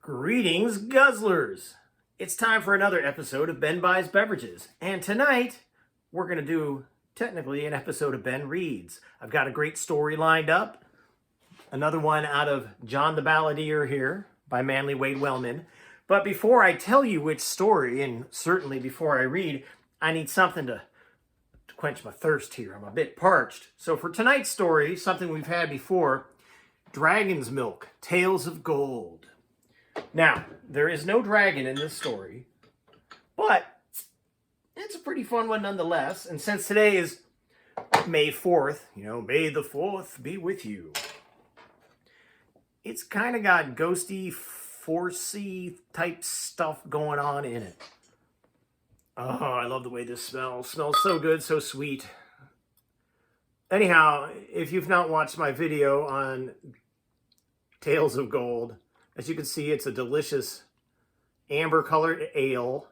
Greetings, guzzlers! It's time for another episode of Ben Buys Beverages. And tonight, we're going to do, technically, an episode of Ben Reads. I've got a great story lined up. Another one out of John the Balladeer here by Manly Wade Wellman. But before I tell you which story, and certainly before I read, I need something to quench my thirst here. I'm a bit parched. So for tonight's story, something we've had before, Dragon's Milk, Tales of Gold. Now, there is no dragon in this story, but it's a pretty fun one nonetheless. And since today is May 4th, May the 4th be with you. It's kind of got ghosty, forcey type stuff going on in it. Oh, I love the way this smells. Smells so good, so sweet. Anyhow, if you've not watched my video on Tales of Gold, as you can see, it's a delicious amber-colored ale.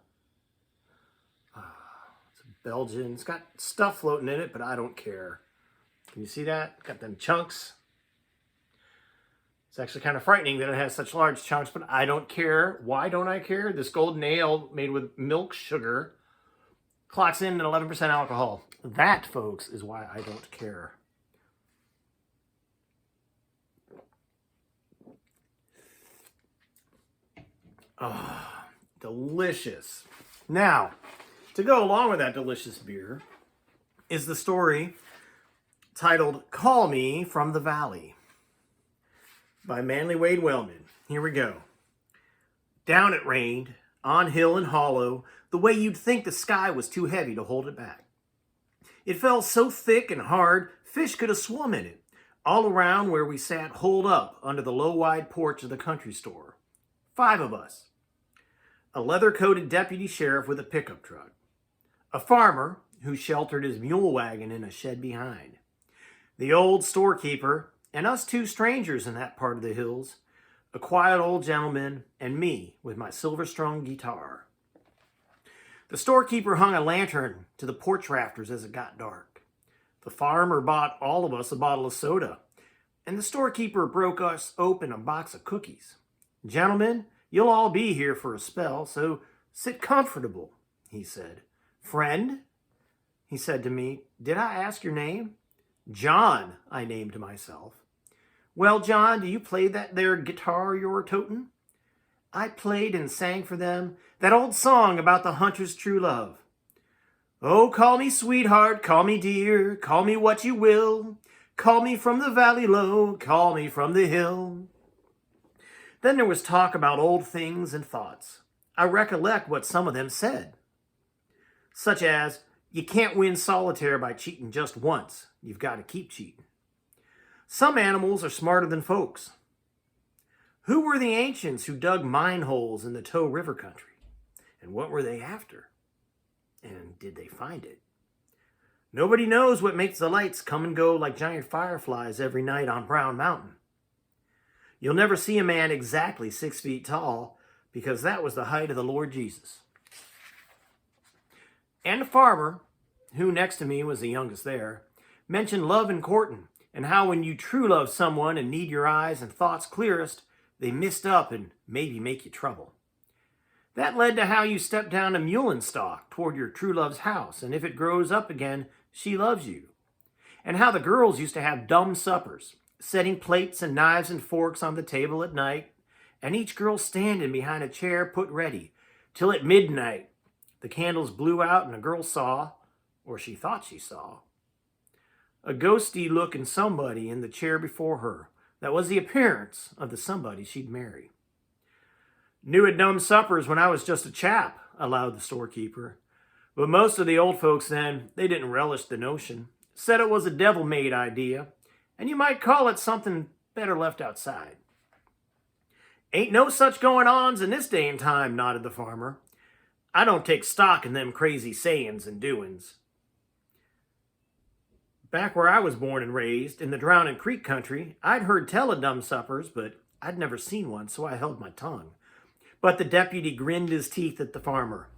It's Belgian. It's got stuff floating in it, but I don't care. Can you see that? Got them chunks. It's actually kind of frightening that it has such large chunks, but I don't care. Why don't I care? This golden ale made with milk sugar clocks in at 11% alcohol. That, folks, is why I don't care. Oh, delicious. Now, to go along with that delicious beer is the story titled Call Me from the Valley by Manly Wade Wellman. Here we go. Down it rained, on hill and hollow, the way you'd think the sky was too heavy to hold it back. It fell so thick and hard, fish could have swum in it, all around where we sat holed up under the low wide porch of the country store. 5 of us. A leather-coated deputy sheriff with a pickup truck. A farmer who sheltered his mule wagon in a shed behind. The old storekeeper, and us 2 strangers in that part of the hills. A quiet old gentleman, and me with my silver-strung guitar. The storekeeper hung a lantern to the porch rafters as it got dark. The farmer bought all of us a bottle of soda, and the storekeeper broke us open a box of cookies. Gentlemen, you'll all be here for a spell, so sit comfortable, he said. Friend, he said to me, did I ask your name? John, I named myself. Well, John, do you play that there guitar you're totin'? I played and sang for them that old song about the hunter's true love. Oh, call me sweetheart, call me dear, call me what you will. Call me from the valley low, call me from the hill. Then there was talk about old things and thoughts. I recollect what some of them said. Such as, you can't win solitaire by cheating just once. You've got to keep cheating. Some animals are smarter than folks. Who were the ancients who dug mine holes in the Tow River country? And what were they after? And did they find it? Nobody knows what makes the lights come and go like giant fireflies every night on Brown Mountain. You'll never see a man exactly 6 feet tall, because that was the height of the Lord Jesus. And the farmer, who next to me was the youngest there, mentioned love and courting, and how when you true love someone and need your eyes and thoughts clearest, they mist up and maybe make you trouble. That led to how you step down a mullein stalk toward your true love's house, and if it grows up again, she loves you. And how the girls used to have dumb suppers, setting plates and knives and forks on the table at night, and each girl standing behind a chair put ready, till at midnight the candles blew out and a girl saw, or she thought she saw, a ghosty-looking somebody in the chair before her that was the appearance of the somebody she'd marry. Knew at dumb suppers when I was just a chap, allowed the storekeeper, but most of the old folks then, they didn't relish the notion, said it was a devil-made idea, and you might call it something better left outside. Ain't no such going-ons in this day and time, nodded the farmer. I don't take stock in them crazy sayings and doings. Back where I was born and raised, in the Drowning Creek country, I'd heard tell of dumb suppers, but I'd never seen one, so I held my tongue. But the deputy grinned his teeth at the farmer.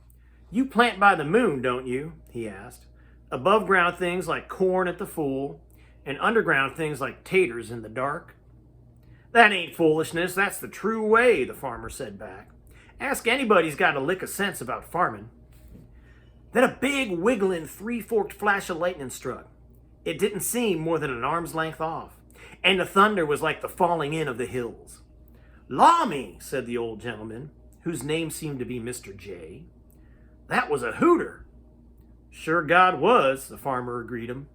You plant by the moon, don't you? He asked. Above ground things like corn at the fool, and underground things like taters in the dark. That ain't foolishness, that's the true way, the farmer said back. Ask anybody who's got a lick of sense about farming. Then a big, wiggling, three-forked flash of lightning struck. It didn't seem more than an arm's length off, and the thunder was like the falling in of the hills. "Law me," said the old gentleman, whose name seemed to be Mr. J. "That was a hooter." "Sure God was," the farmer agreed him.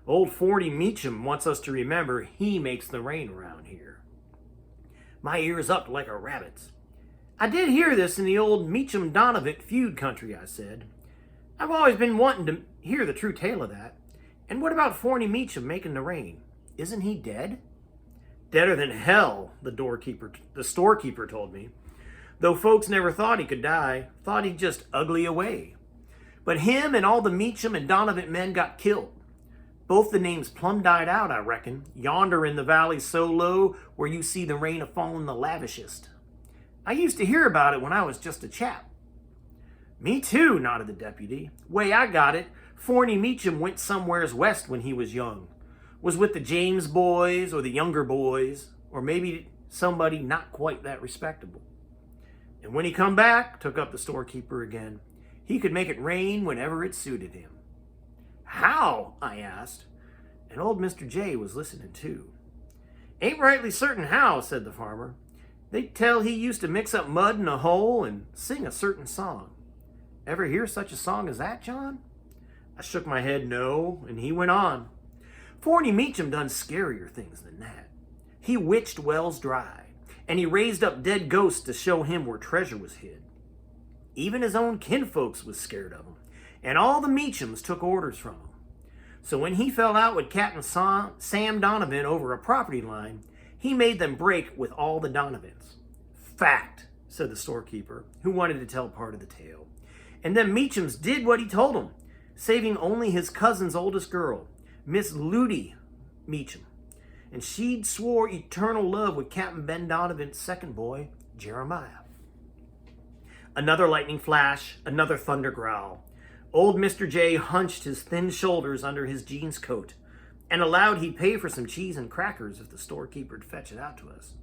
"Old Forty Meacham wants us to remember he makes the rain around here." My ears upped like a rabbit's. "I did hear this in the old Meacham-Donovan feud country," I said. "I've always been wanting to hear the true tale of that. And what about Forney Meacham making the rain? Isn't he dead?" "Deader than hell," the storekeeper told me. Though folks never thought he could die, thought he'd just ugly away. But him and all the Meacham and Donovan men got killed. Both the names plumb died out, I reckon, yonder in the valley so low where you see the rain a-falling the lavishest. I used to hear about it when I was just a chap." "Me too," nodded the deputy. "Way I got it, Forney Meacham went somewheres west when he was young. Was with the James boys or the younger boys, or maybe somebody not quite that respectable. And when he come back," took up the storekeeper again, "he could make it rain whenever it suited him." "How?" I asked, and old Mr. J was listening too. "Ain't rightly certain how," said the farmer. "They tell he used to mix up mud in a hole and sing a certain song. Ever hear such a song as that, John?" I shook my head no, and he went on. "Forney Meacham done scarier things than that. He witched wells dry, and he raised up dead ghosts to show him where treasure was hid. Even his own kinfolks was scared of him, and all the Meachams took orders from him. So when he fell out with Captain Sam Donovan over a property line, he made them break with all the Donovans." "Fact," said the storekeeper, who wanted to tell part of the tale. "And them Meachams did what he told them, saving only his cousin's oldest girl, Miss Ludy Meacham. And she'd swore eternal love with Captain Ben Donovan's second boy, Jeremiah." Another lightning flash, another thunder growl. Old Mr. J hunched his thin shoulders under his jeans coat and allowed he'd pay for some cheese and crackers if the storekeeper'd fetch it out to us.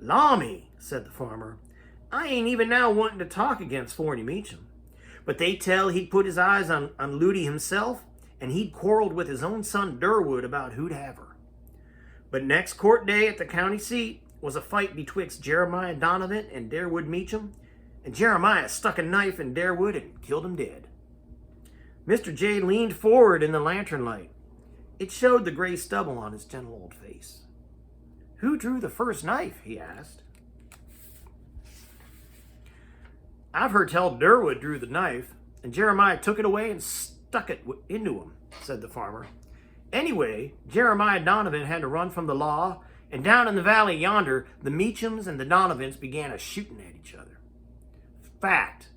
"Law me," said the farmer, "I ain't even now wanting to talk against Forney Meacham. But they tell he'd put his eyes on Ludy himself, and he'd quarreled with his own son Durwood about who'd have her. But next court day at the county seat was a fight betwixt Jeremiah Donovan and Darewood Meacham, and Jeremiah stuck a knife in Darewood and killed him dead." Mr. J leaned forward in the lantern light. It showed the gray stubble on his gentle old face. "Who drew the first knife?" he asked. "I've heard tell Durwood drew the knife, and Jeremiah took it away and stuck it into him," said the farmer. "Anyway, Jeremiah Donovan had to run from the law, and down in the valley yonder, the Meachams and the Donovans began a-shooting at each other." "Fact."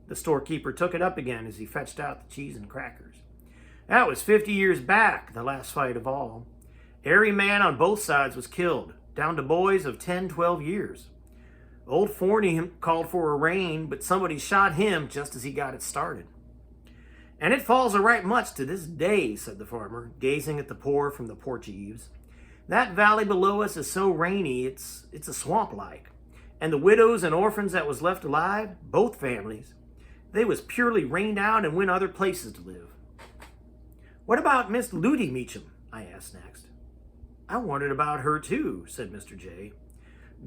The storekeeper took it up again as he fetched out the cheese and crackers. "That was 50 years back, the last fight of all. Every man on both sides was killed, down to boys of 10, 12 years. Old Forney called for a rain, but somebody shot him just as he got it started. And it falls a right much to this day," said the farmer, gazing at the pour from the porch eaves. "That valley below us is so rainy, it's a swamp-like. And the widows and orphans that was left alive, both families, they was purely rained out and went other places to live." "What about Miss Ludy Meacham?" I asked next. "I wondered about her too," said Mr. J.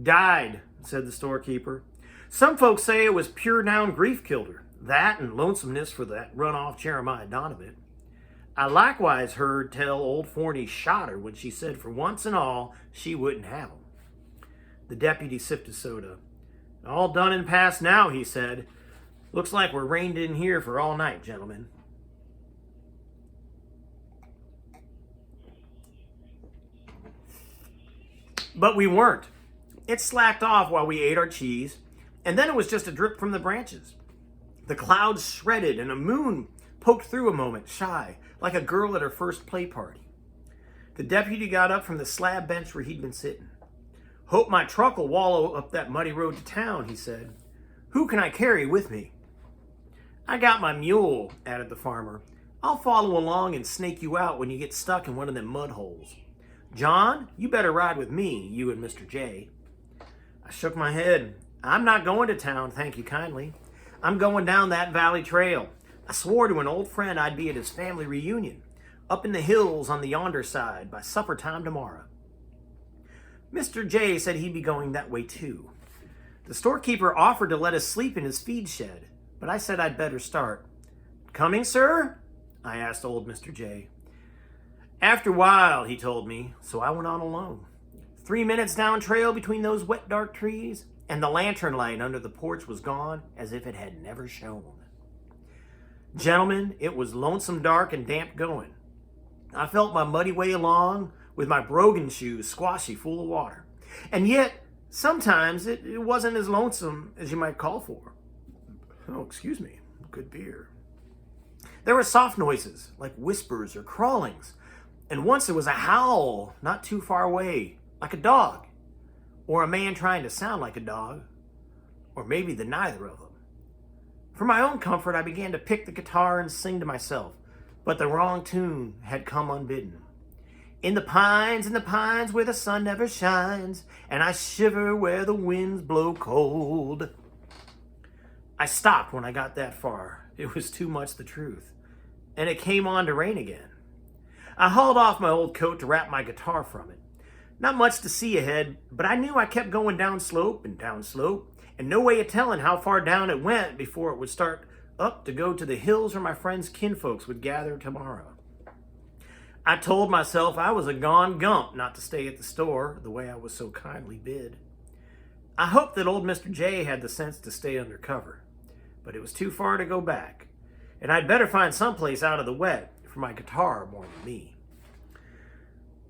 "Died," said the storekeeper. "Some folks say it was pure down grief killed her. That and lonesomeness for that run-off Jeremiah Donovan. I likewise heard tell old Forney shot her when she said for once and all she wouldn't have him." The deputy sipped his soda. "All done and past now," he said. "Looks like we're reined in here for all night, gentlemen." But we weren't. It slacked off while we ate our cheese, and then it was just a drip from the branches. The clouds shredded, and a moon poked through a moment, shy, like a girl at her first play party. The deputy got up from the slab bench where he'd been sitting. "Hope my truck'll wallow up that muddy road to town," he said. "Who can I carry with me?" "I got my mule," added the farmer. "I'll follow along and snake you out when you get stuck in one of them mud holes. John, you better ride with me, you and Mr. J. I shook my head. I'm not going to town, thank you kindly. I'm going down that valley trail. I swore to an old friend I'd be at his family reunion, up in the hills on the yonder side by supper time tomorrow. Mr. J said he'd be going that way too. The storekeeper offered to let us sleep in his feed shed, but I said I'd better start. Coming, sir? I asked old Mr. J. After a while, he told me, so I went on alone. 3 minutes down trail between those wet dark trees, and the lantern light under the porch was gone as if it had never shone. Gentlemen, it was lonesome dark and damp going. I felt my muddy way along with my brogan shoes squashy full of water. And yet, sometimes it wasn't as lonesome as you might call for. Oh, excuse me, good beer. There were soft noises, like whispers or crawlings, and once there was a howl not too far away, like a dog, or a man trying to sound like a dog, or maybe the neither of them. For my own comfort, I began to pick the guitar and sing to myself, but the wrong tune had come unbidden. In the pines where the sun never shines, and I shiver where the winds blow cold. I stopped when I got that far. It was too much the truth, and it came on to rain again. I hauled off my old coat to wrap my guitar from it. Not much to see ahead, but I knew I kept going down slope, and no way of telling how far down it went before it would start up to go to the hills where my friends' kinfolks would gather tomorrow. I told myself I was a gone gump not to stay at the store the way I was so kindly bid. I hoped that old Mr. J had the sense to stay under cover, but it was too far to go back, and I'd better find someplace out of the wet for my guitar more than me.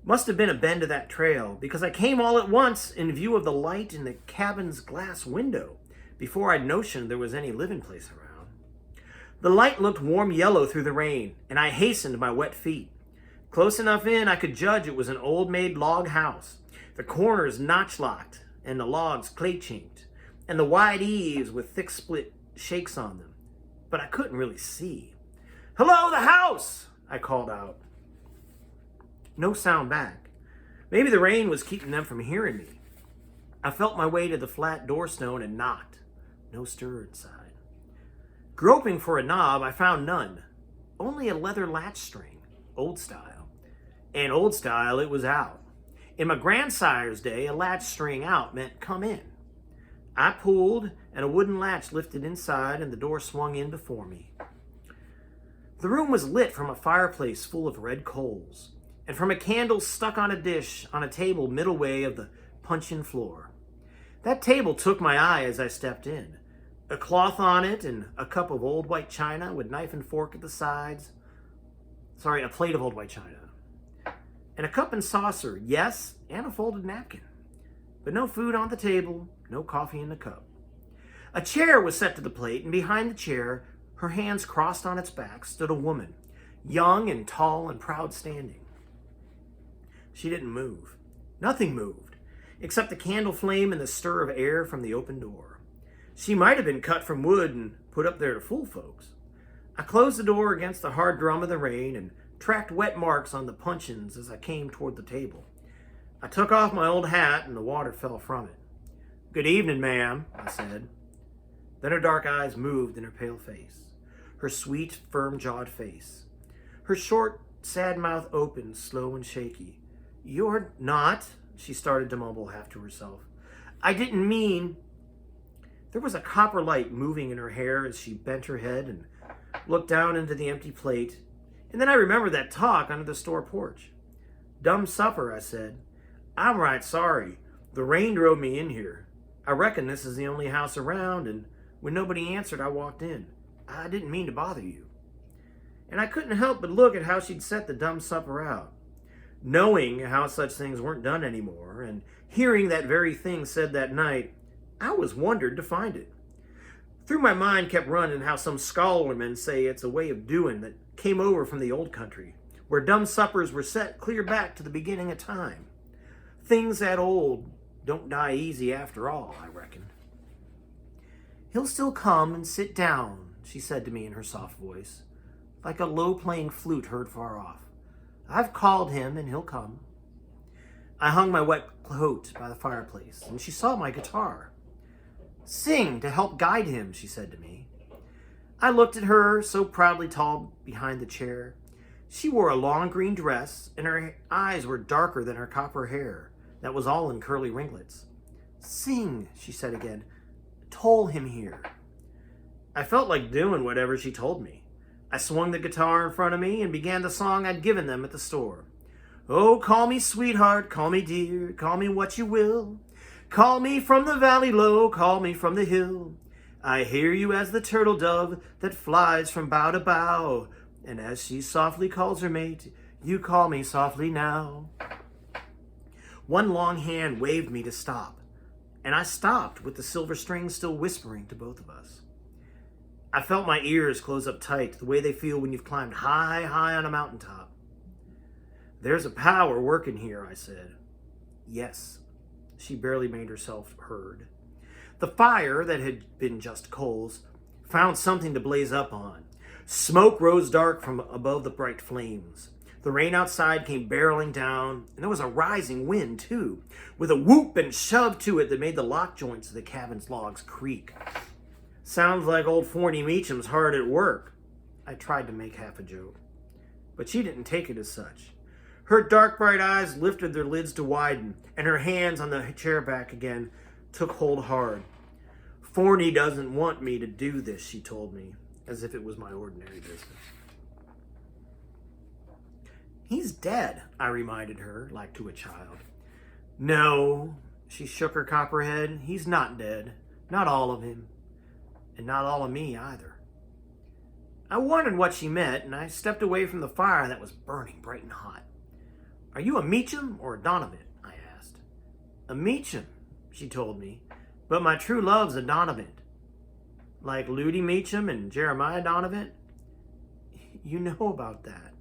Must have been a bend of that trail, because I came all at once in view of the light in the cabin's glass window before I'd notioned there was any living place around. The light looked warm yellow through the rain, and I hastened my wet feet. Close enough in I could judge it was an old-made log house, the corners notch-locked and the logs clay-chinked, and the wide eaves with thick-split shakes on them, but I couldn't really see. "Hello, the house!" I called out. No sound back. Maybe the rain was keeping them from hearing me. I felt my way to the flat doorstone and knocked. No stir inside. Groping for a knob, I found none. Only a leather latch string, old style. And old style, it was out. In my grandsire's day, a latch string out meant come in. I pulled, and a wooden latch lifted inside, and the door swung in before me. The room was lit from a fireplace full of red coals, and from a candle stuck on a dish on a table middle-way of the puncheon floor. That table took my eye as I stepped in. A cloth on it and a cup of old white china with knife and fork at the sides. Sorry, a plate of old white china. And a cup and saucer, yes, and a folded napkin. But no food on the table, no coffee in the cup. A chair was set to the plate, and behind the chair, her hands crossed on its back, stood a woman, young and tall and proud standing. She didn't move. Nothing moved, except the candle flame and the stir of air from the open door. She might have been cut from wood and put up there to fool folks. I closed the door against the hard drum of the rain and tracked wet marks on the puncheons as I came toward the table. I took off my old hat and the water fell from it. "Good evening, ma'am," I said. Then her dark eyes moved in her pale face, her sweet, firm-jawed face. Her short, sad mouth opened, slow and shaky. "You're not," she started to mumble half to herself. "I didn't mean..." There was a copper light moving in her hair as she bent her head and looked down into the empty plate, and then I remembered that talk under the store porch. "Dumb supper," I said. "I'm right sorry. The rain drove me in here. I reckon this is the only house around, and when nobody answered, I walked in. I didn't mean to bother you." And I couldn't help but look at how she'd set the dumb supper out. Knowing how such things weren't done anymore, and hearing that very thing said that night, I was wondered to find it. Through my mind kept running how some scholarmen say it's a way of doing that came over from the old country, where dumb suppers were set clear back to the beginning of time. Things that old don't die easy after all, I reckon. "He'll still come and sit down," she said to me in her soft voice, like a low-playing flute heard far off. "I've called him and he'll come." I hung my wet coat by the fireplace, and she saw my guitar. "Sing to help guide him," she said to me. I looked at her, so proudly tall behind the chair. She wore a long green dress, and her eyes were darker than her copper hair that was all in curly ringlets. "Sing," she said again. "Toll him here." I felt like doing whatever she told me. I swung the guitar in front of me and began the song I'd given them at the store. "Oh, call me sweetheart, call me dear, call me what you will. Call me from the valley low, call me from the hill. I hear you as the turtle dove that flies from bough to bough. And as she softly calls her mate, you call me softly now." One long hand waved me to stop, and I stopped with the silver strings still whispering to both of us. I felt my ears close up tight, the way they feel when you've climbed high, high on a mountaintop. "There's a power working here," I said. "Yes." She barely made herself heard. The fire that had been just coals found something to blaze up on. Smoke rose dark from above the bright flames. The rain outside came barreling down, and there was a rising wind, too, with a whoop and shove to it that made the lock joints of the cabin's logs creak. "Sounds like old Forney Meacham's hard at work." I tried to make half a joke, but she didn't take it as such. Her dark, bright eyes lifted their lids to widen, and her hands on the chair back again took hold hard. "Forney doesn't want me to do this," she told me, as if it was my ordinary business. "He's dead," I reminded her, like to a child. "No," she shook her copper head. "He's not dead. Not all of him. And not all of me, either." I wondered what she meant, and I stepped away from the fire that was burning bright and hot. "Are you a Meacham or a Donovan?" I asked. "A Meacham," she told me, "but my true love's a Donovan." "Like Ludy Meacham and Jeremiah Donovan?" "You know about that."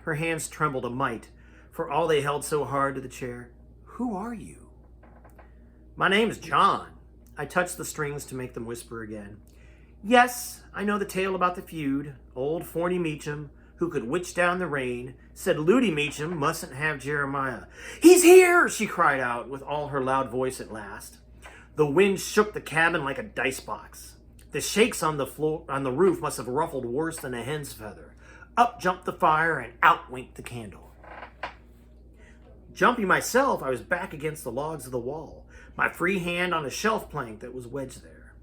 Her hands trembled a mite, for all they held so hard to the chair. "Who are you?" "My name's John." I touched the strings to make them whisper again. "Yes, I know the tale about the feud. Old Forney Meacham, who could witch down the rain, said Ludy Meacham mustn't have Jeremiah." "He's here!" she cried out with all her loud voice at last. The wind shook the cabin like a dice box. The shakes on the floor, on the roof must have ruffled worse than a hen's feather. Up jumped the fire and out winked the candle. Jumping myself, I was back against the logs of the wall, my free hand on a shelf plank that was wedged there.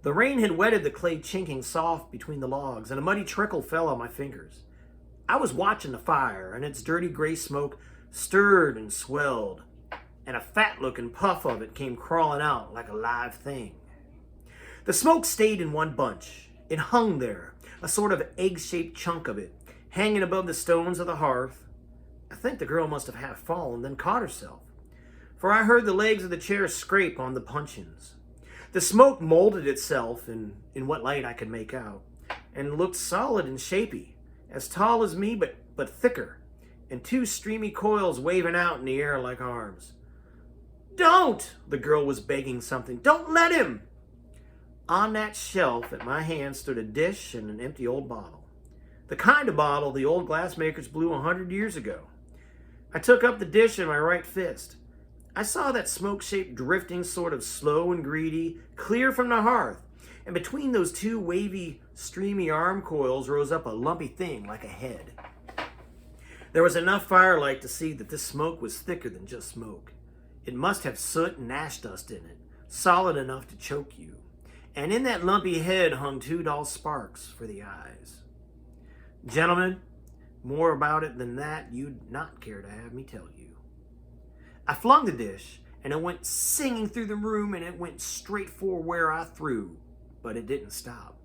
The rain had wetted the clay chinking soft between the logs, and a muddy trickle fell on my fingers. I was watching the fire, and its dirty gray smoke stirred and swelled, and a fat-looking puff of it came crawling out like a live thing. The smoke stayed in one bunch. It hung there, a sort of egg-shaped chunk of it, hanging above the stones of the hearth. I think the girl must have half fallen, then caught herself, for I heard the legs of the chair scrape on the puncheons. The smoke molded itself in what light I could make out, and looked solid and shapy, as tall as me but thicker, and two streamy coils waving out in the air like arms. "Don't!" The girl was begging something. "Don't let him!" On that shelf at my hand stood a dish and an empty old bottle. The kind of bottle the old glassmakers blew 100 years ago. I took up the dish in my right fist. I saw that smoke shape drifting sort of slow and greedy, clear from the hearth, and between those two wavy, streamy arm coils rose up a lumpy thing like a head. There was enough firelight to see that this smoke was thicker than just smoke. It must have soot and ash dust in it, solid enough to choke you. And in that lumpy head hung two dull sparks for the eyes. Gentlemen, more about it than that you'd not care to have me tell you. I flung the dish, and it went singing through the room, and it went straight for where I threw, but it didn't stop.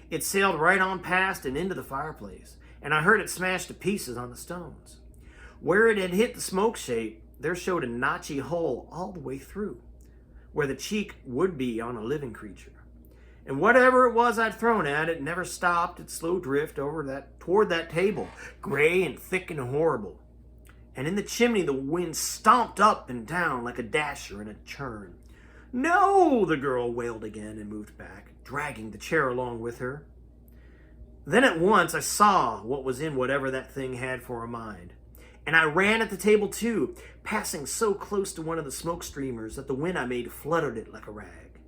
It sailed right on past and into the fireplace, and I heard it smash to pieces on the stones. Where it had hit the smoke shape, there showed a notchy hole all the way through, where the cheek would be on a living creature. And whatever it was I'd thrown at it never stopped its slow drift toward that table, gray and thick and horrible. And in the chimney the wind stomped up and down like a dasher in a churn. "No!" the girl wailed again and moved back, dragging the chair along with her. Then at once I saw what was in whatever that thing had for a mind. And I ran at the table too, passing so close to one of the smoke streamers that the wind I made fluttered it like a rag.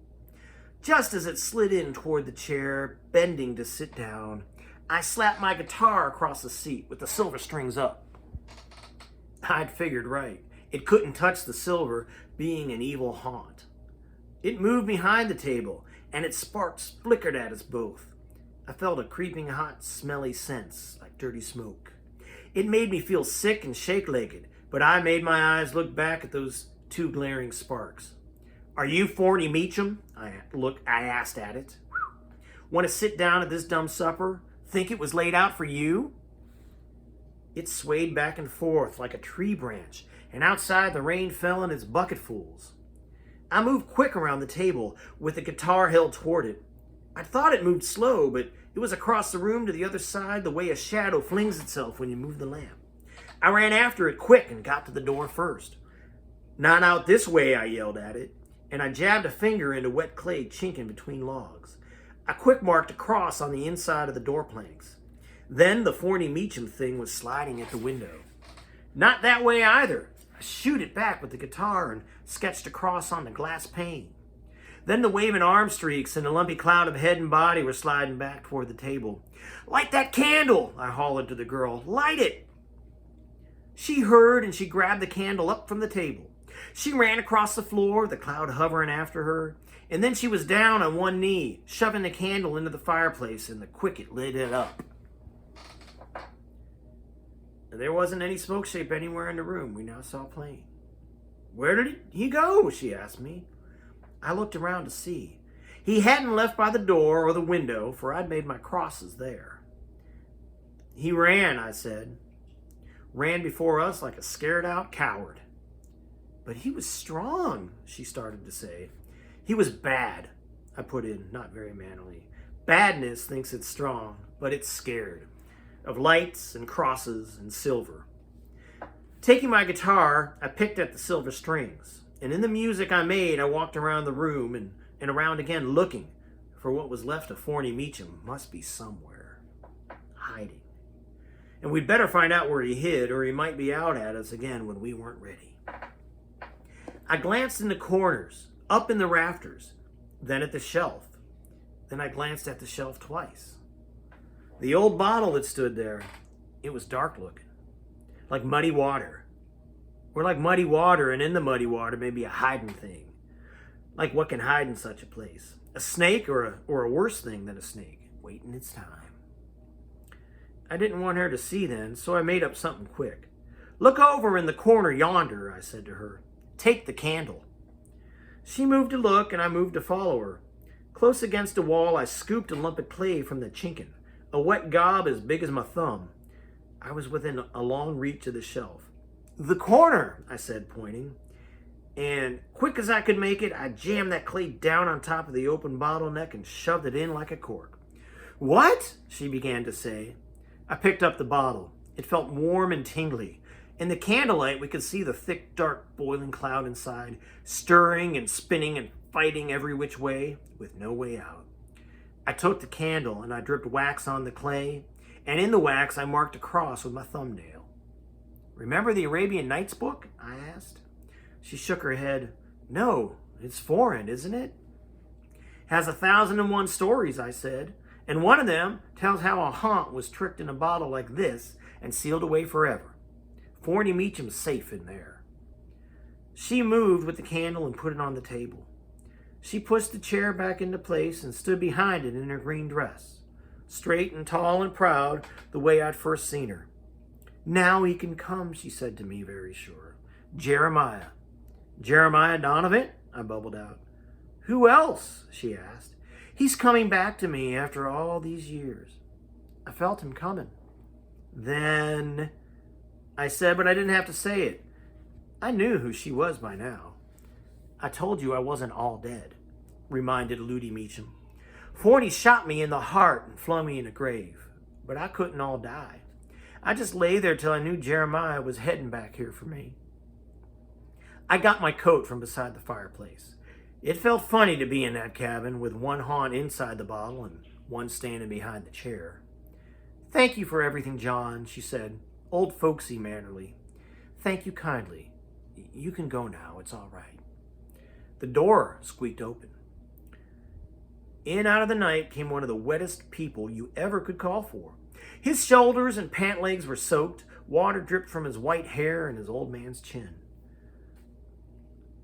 Just as it slid in toward the chair, bending to sit down, I slapped my guitar across the seat with the silver strings up. I'd figured right. It couldn't touch the silver, being an evil haunt. It moved behind the table, and its sparks flickered at us both. I felt a creeping, hot, smelly sense, like dirty smoke. It made me feel sick and shake-legged, but I made my eyes look back at those two glaring sparks. "Are you Forney Meacham?" I asked at it. "Want to sit down at this dumb supper? Think it was laid out for you?" It swayed back and forth like a tree branch, and outside the rain fell in its bucketfuls. I moved quick around the table, with the guitar held toward it. I thought it moved slow, but it was across the room to the other side the way a shadow flings itself when you move the lamp. I ran after it quick and got to the door first. "Not out this way," I yelled at it, and I jabbed a finger into wet clay chinking between logs. I quick marked a cross on the inside of the door planks. Then the Forney Meacham thing was sliding at the window. "Not that way either." I shooed it back with the guitar and sketched a cross on the glass pane. Then the waving arm streaks and a lumpy cloud of head and body were sliding back toward the table. "Light that candle!" I hollered to the girl. "Light it!" She heard and she grabbed the candle up from the table. She ran across the floor, the cloud hovering after her, and then she was down on one knee, shoving the candle into the fireplace, and the quicket lit it up. There wasn't any smoke shape anywhere in the room we now saw plain. "Where did he go?" she asked me. I looked around to see. He hadn't left by the door or the window, for I'd made my crosses there. "He ran," I said. "Ran before us like a scared-out coward." "But he was strong," she started to say. "He was bad," I put in, not very manly. "Badness thinks it's strong, but it's scared. Of lights and crosses and silver." Taking my guitar, I picked at the silver strings, and in the music I made, I walked around the room and around again, looking for what was left of Forney Meacham. Must be somewhere, hiding. And we'd better find out where he hid, or he might be out at us again when we weren't ready. I glanced in the corners, up in the rafters, then at the shelf. Then I glanced at the shelf twice. The old bottle that stood there, it was dark looking, like muddy water. Or like muddy water, and in the muddy water maybe a hiding thing. Like what can hide in such a place? A snake or a worse thing than a snake, waiting its time. I didn't want her to see then, so I made up something quick. "Look over in the corner yonder," I said to her. "Take the candle." She moved to look, and I moved to follow her. Close against a wall, I scooped a lump of clay from the chinkin, a wet gob as big as my thumb. I was within a long reach of the shelf. "The corner," I said, pointing. And quick as I could make it, I jammed that clay down on top of the open bottleneck and shoved it in like a cork. "What?" she began to say. I picked up the bottle. It felt warm and tingly. In the candlelight, we could see the thick, dark, boiling cloud inside, stirring and spinning and fighting every which way, with no way out. I took the candle and I dripped wax on the clay, and in the wax I marked a cross with my thumbnail. "Remember the Arabian Nights book?" I asked. She shook her head. "No, it's foreign, isn't it?" "Has 1,001 stories," I said, "and one of them tells how a haunt was tricked in a bottle like this and sealed away forever. Forney Meacham's safe in there." She moved with the candle and put it on the table. She pushed the chair back into place and stood behind it in her green dress, straight and tall and proud, the way I'd first seen her. "Now he can come," she said to me, very sure. "Jeremiah." "Jeremiah Donovan?" I bubbled out. "Who else?" she asked. "He's coming back to me after all these years." I felt him coming. "Then," I said, but I didn't have to say it. I knew who she was by now. "I told you I wasn't all dead," reminded Ludi Meacham. "Forney shot me in the heart and flung me in a grave, but I couldn't all die. I just lay there till I knew Jeremiah was heading back here for me." I got my coat from beside the fireplace. It felt funny to be in that cabin with one haunt inside the bottle and one standing behind the chair. "Thank you for everything, John," she said, old folksy mannerly. Thank you kindly. You can go now. It's all right. The door squeaked open. In out of the night came one of the wettest people you ever could call for. His shoulders and pant legs were soaked. Water dripped from his white hair and his old man's chin.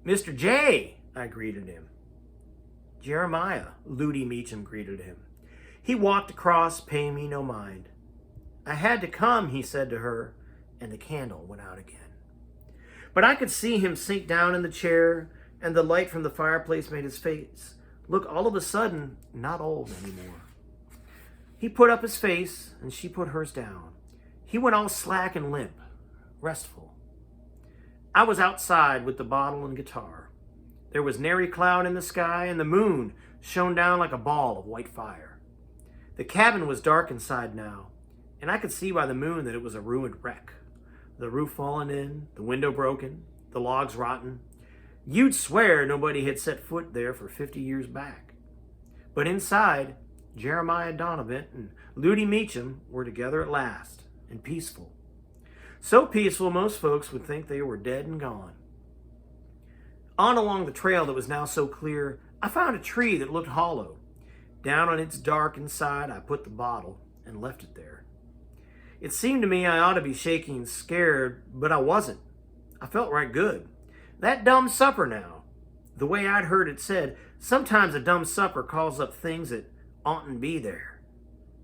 Mr. J, I greeted him. Jeremiah, Ludi Meacham greeted him. He walked across, paying me no mind. I had to come, he said to her, and the candle went out again. But I could see him sink down in the chair, and the light from the fireplace made his face look all of a sudden not old anymore. He put up his face, and she put hers down. He went all slack and limp, restful. I was outside with the bottle and guitar. There was nary cloud in the sky, and the moon shone down like a ball of white fire. The cabin was dark inside now, and I could see by the moon that it was a ruined wreck. The roof fallen in, the window broken, the logs rotten. You'd swear nobody had set foot there for 50 years back. But inside, Jeremiah Donovan and Ludi Meacham were together at last, and peaceful. So peaceful most folks would think they were dead and gone. On along the trail that was now so clear, I found a tree that looked hollow. Down on its dark inside, I put the bottle and left it there. It seemed to me I ought to be shaking and scared, but I wasn't. I felt right good. That dumb supper now. The way I'd heard it said, sometimes a dumb supper calls up things that oughtn't be there.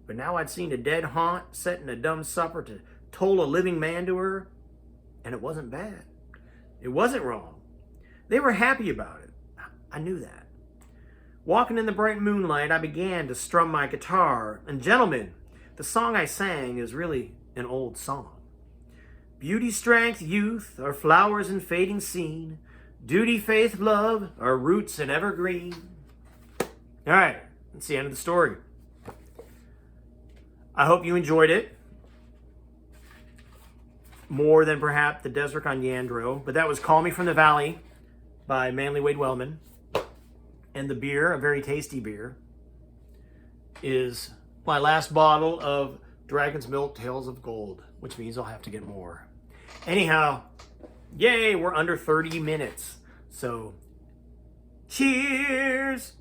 But now I'd seen a dead haunt setting a dumb supper to toll a living man to her, and it wasn't bad. It wasn't wrong. They were happy about it. I knew that. Walking in the bright moonlight, I began to strum my guitar, and gentlemen, the song I sang is really an old song. Beauty, strength, youth are flowers in fading scene. Duty, faith, love are roots in evergreen. All right, that's the end of the story. I hope you enjoyed it. More than perhaps the Desert on Yandro, but that was Call Me From the Valley by Manly Wade Wellman. And the beer, a very tasty beer, is my last bottle of Dragon's Milk Tales of Gold, which means I'll have to get more. Anyhow, yay, we're under 30 minutes. So, cheers!